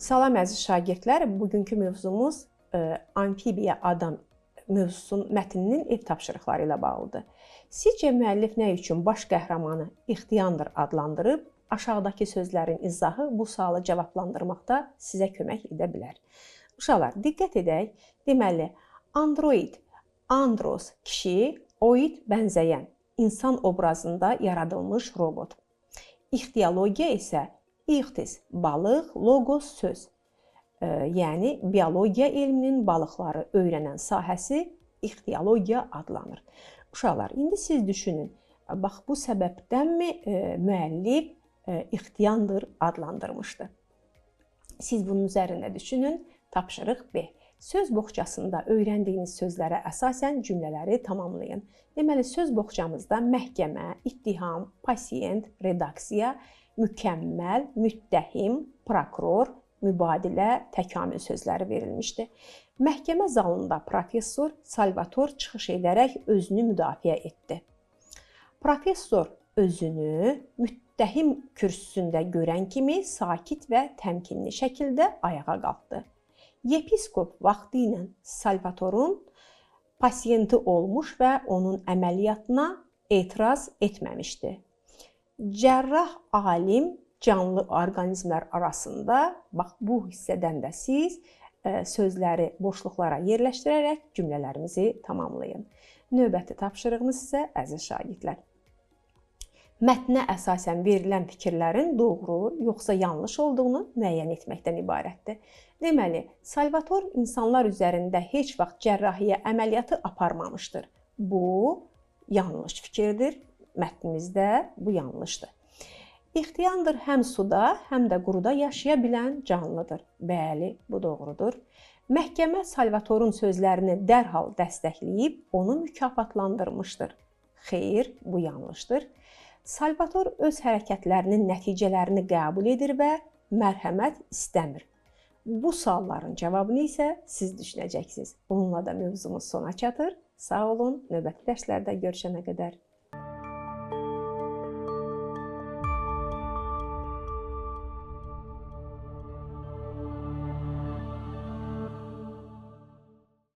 Salam əziz şagirdlər, bugünkü mövzumuz amfibiya adam mövzusunun mətninin ev tapşırıqları ilə bağlıdır. Sizcə müəllif nə üçün baş qəhrəmanı İxtiyandır adlandırıb? Aşağıdakı sözlərin izahı bu sualı cavablandırmaqda sizə kömək edə bilər. Uşaqlar, diqqət edək. Deməli, android, andros kişi, oid bənzəyən insan obrazında yaradılmış robot. İxtiyologiya isə İxtis balıq, logos söz. Yəni biologiya elminin balıqları öyrənən sahəsi ixtiyologiya adlanır. Uşaqlar, indi siz düşünün. Bax bu səbəbdənmi müəllif İxtiyandır adlandırmışdı? Siz bunun üzərində düşünün. Tapşırıq B. Söz boğçasında öyrəndiyiniz sözlərə əsasən cümlələri tamamlayın. Deməli, söz boğçamızda məhkəmə, ittiham, pasiyent, redaksiya, mükəmməl, müttəhim, prokuror, mübadilə, təkamül sözləri verilmişdi. Məhkəmə zalında professor Salvator çıxış edərək özünü müdafiə etdi. Professor özünü müttəhim kürsüsündə görən kimi sakit və təmkinli şəkildə ayağa qalxdı. Yepiskop vaxtı ilə Salvatorun pasiyenti olmuş və onun əməliyyatına etiraz etməmişdi. Cərrah alim canlı orqanizmlər arasında, bax bu hissədən də siz sözləri boşluqlara yerləşdirərək cümlələrimizi tamamlayın. Növbəti tapşırığımız isə əziz şagirdlər. Mətnə əsasən verilən fikirlərin doğru yoxsa yanlış olduğunu müəyyən etməkdən ibarətdir. Deməli, Salvator insanlar üzərində heç vaxt cərrahiyyə əməliyyatı aparmamışdır. Bu yanlış fikirdir. Mətnimizdə bu yanlışdır. İxtiyandır həm suda, həm də quruda yaşaya bilən canlıdır. Bəli, bu doğrudur. Məhkəmə Salvatorun sözlərini dərhal dəstəkləyib onu mükafatlandırmışdır. Xeyr, bu yanlışdır. Salvator öz hərəkətlərinin nəticələrini qəbul edir və mərhəmət istəmir. Bu sualların cavabını isə siz düşünəcəksiniz. Bununla da mövzumuz sona çatır. Sağ olun, növbəti dərslərdə görüşənə qədər.